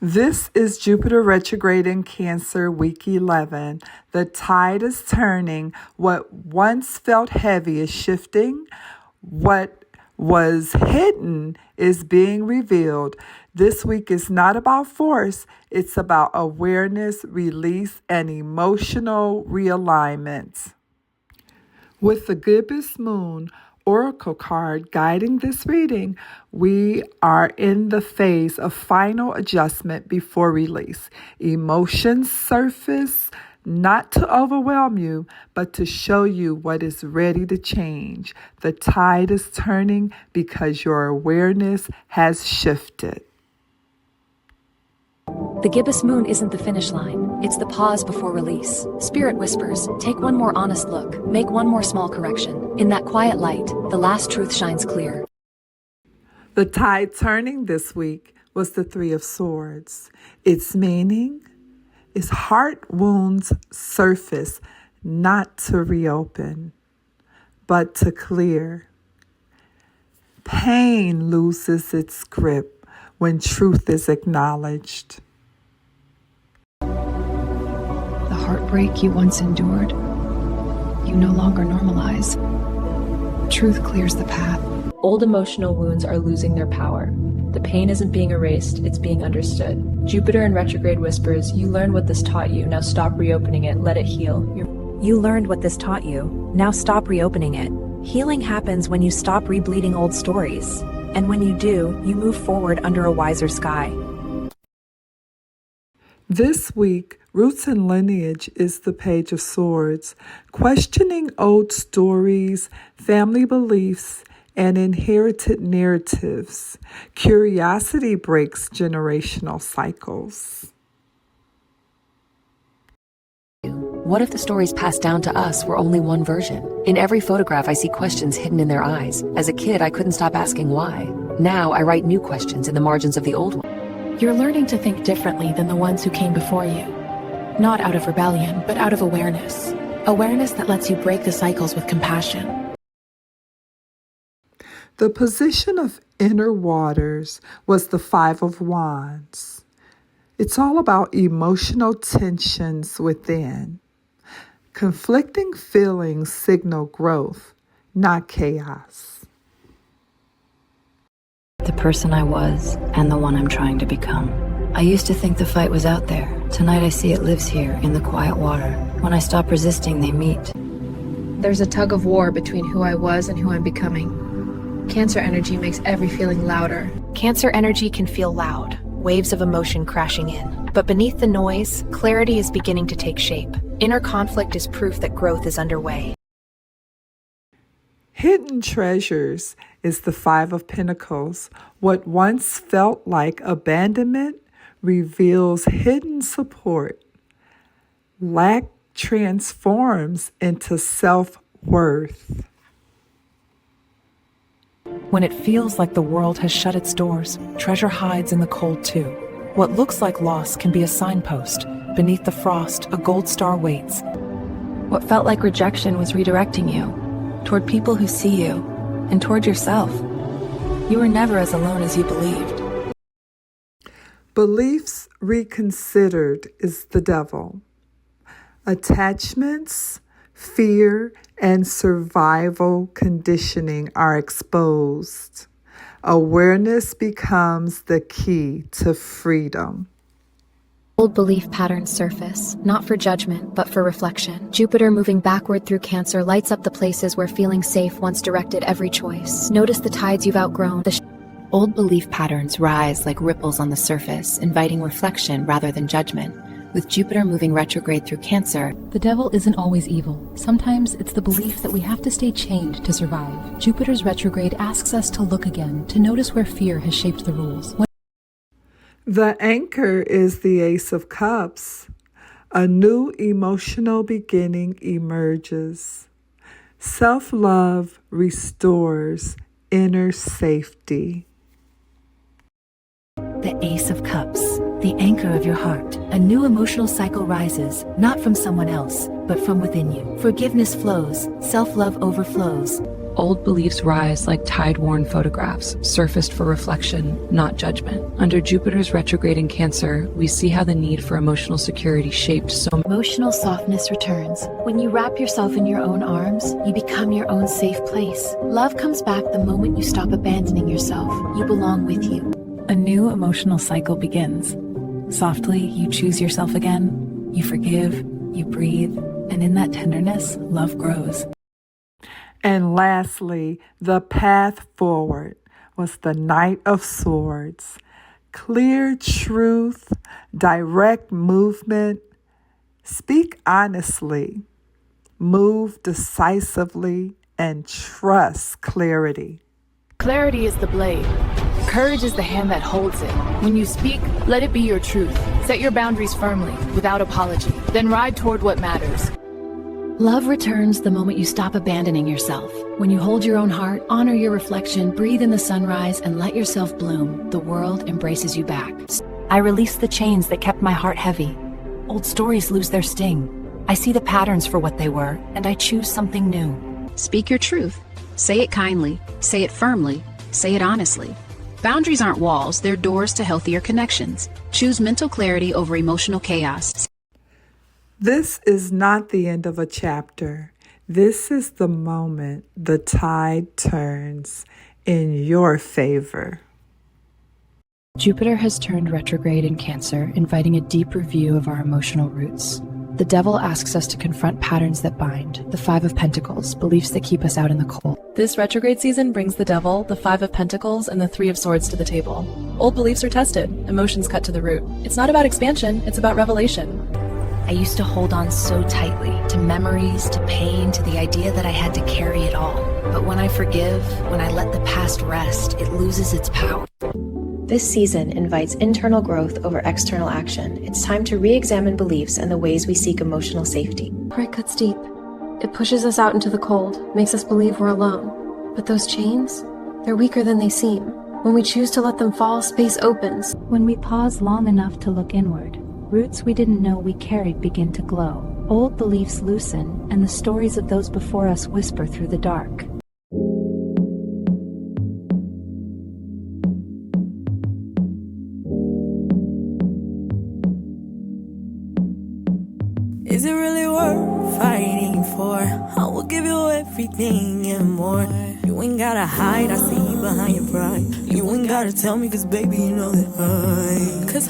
This is Jupiter Retrograde in Cancer, week 11. The tide is turning. What once felt heavy is shifting. What was hidden is being revealed. This week is not about force. It's about awareness, release, and emotional realignment. With the Gibbous Moon Oracle card guiding this reading, we are in the phase of final adjustment before release. Emotions surface not to overwhelm you, but to show you what is ready to change. The tide is turning because your awareness has shifted. The Gibbous Moon isn't the finish line. It's the pause before release. Spirit whispers, take one more honest look, make one more small correction. In that quiet light, the last truth shines clear. The tide turning this week was the Three of Swords. Its meaning is heart wounds surface not to reopen, but to clear. Pain loses its grip when truth is acknowledged. The heartbreak you once endured, you no longer normalize. Truth clears the path. Old emotional wounds are losing their power. The pain isn't being erased, it's being understood. Jupiter in retrograde whispers, you learned what this taught you, now stop reopening it, let it heal. You learned what this taught you. Now stop reopening it. Healing happens when you stop rebleeding old stories. And when you do, you move forward under a wiser sky. This week, Roots and Lineage is the Page of Swords, questioning old stories, family beliefs, and inherited narratives. Curiosity breaks generational cycles. What if the stories passed down to us were only one version? In every photograph, I see questions hidden in their eyes. As a kid, I couldn't stop asking why. Now, I write new questions in the margins of the old one. You're learning to think differently than the ones who came before you. Not out of rebellion, but out of awareness. Awareness that lets you break the cycles with compassion. The position of inner waters was the Five of Wands. It's all about emotional tensions within. Conflicting feelings signal growth, not chaos. The person I was and the one I'm trying to become. I used to think the fight was out there. Tonight I see it lives here in the quiet water. When I stop resisting, they meet. There's a tug of war between who I was and who I'm becoming. Cancer energy makes every feeling louder. Cancer energy can feel loud, waves of emotion crashing in. But beneath the noise, clarity is beginning to take shape. Inner conflict is proof that growth is underway. Hidden treasures is the Five of Pentacles. What once felt like abandonment reveals hidden support. Lack transforms into self-worth. When it feels like the world has shut its doors, treasure hides in the cold too. What looks like loss can be a signpost. Beneath the frost, a gold star waits. What felt like rejection was redirecting you toward people who see you and toward yourself. You were never as alone as you believed. Beliefs reconsidered is the devil. Attachments, fear, and survival conditioning are exposed. Awareness becomes the key to freedom. Old belief patterns surface, not for judgment, but for reflection. Jupiter moving backward through Cancer lights up the places where feeling safe once directed every choice. Notice the tides you've outgrown. Old belief patterns rise like ripples on the surface, inviting reflection rather than judgment. With Jupiter moving retrograde through Cancer, the devil isn't always evil. Sometimes it's the belief that we have to stay chained to survive. Jupiter's retrograde asks us to look again, to notice where fear has shaped the rules. The anchor is the Ace of Cups. A new emotional beginning emerges. Self-love restores inner safety. the Ace of Cups, the anchor of your heart. A new emotional cycle rises, not from someone else, but from within you. Forgiveness flows, self-love overflows. Old beliefs rise like tide-worn photographs, surfaced for reflection, not judgment. Under Jupiter's retrograde in Cancer, we see how the need for emotional security shaped so much. Emotional softness returns. When you wrap yourself in your own arms, you become your own safe place. Love comes back the moment you stop abandoning yourself. You belong with you. A new emotional cycle begins. Softly, you choose yourself again. You forgive, you breathe, and in that tenderness, love grows. And lastly, the path forward was the Knight of Swords. Clear truth, direct movement, speak honestly, move decisively, and trust clarity. Clarity is the blade. Courage is the hand that holds it. When you speak, let it be your truth. Set your boundaries firmly, without apology. Then ride toward what matters. Love returns the moment you stop abandoning yourself. When you hold your own heart, honor your reflection, breathe in the sunrise, and let yourself bloom, the world embraces you back. I release the chains that kept my heart heavy. Old stories lose their sting. I see the patterns for what they were, and I choose something new. Speak your truth. Say it kindly. Say it firmly. Say it honestly. Boundaries aren't walls, they're doors to healthier connections. Choose mental clarity over emotional chaos. This is not the end of a chapter. This is the moment the tide turns in your favor. Jupiter has turned retrograde in Cancer, inviting a deep review of our emotional roots. The Devil asks us to confront patterns that bind, the Five of Pentacles, beliefs that keep us out in the cold. This retrograde season brings the Devil, the Five of Pentacles, and the Three of Swords to the table. Old beliefs are tested, emotions cut to the root. It's not about expansion, it's about revelation. I used to hold on so tightly to memories, to pain, to the idea that I had to carry it all. But when I forgive, when I let the past rest, it loses its power. This season invites internal growth over external action. It's time to re-examine beliefs and the ways we seek emotional safety. Pride cuts deep. It pushes us out into the cold, makes us believe we're alone. But those chains, they're weaker than they seem. When we choose to let them fall, space opens. When we pause long enough to look inward, roots we didn't know we carried begin to glow. Old beliefs loosen, and the stories of those before us whisper through the dark. Is it really worth fighting for? I will give you everything and more. You ain't gotta hide, I see you behind your pride. You ain't gotta tell me, cause baby, you know that 'Cause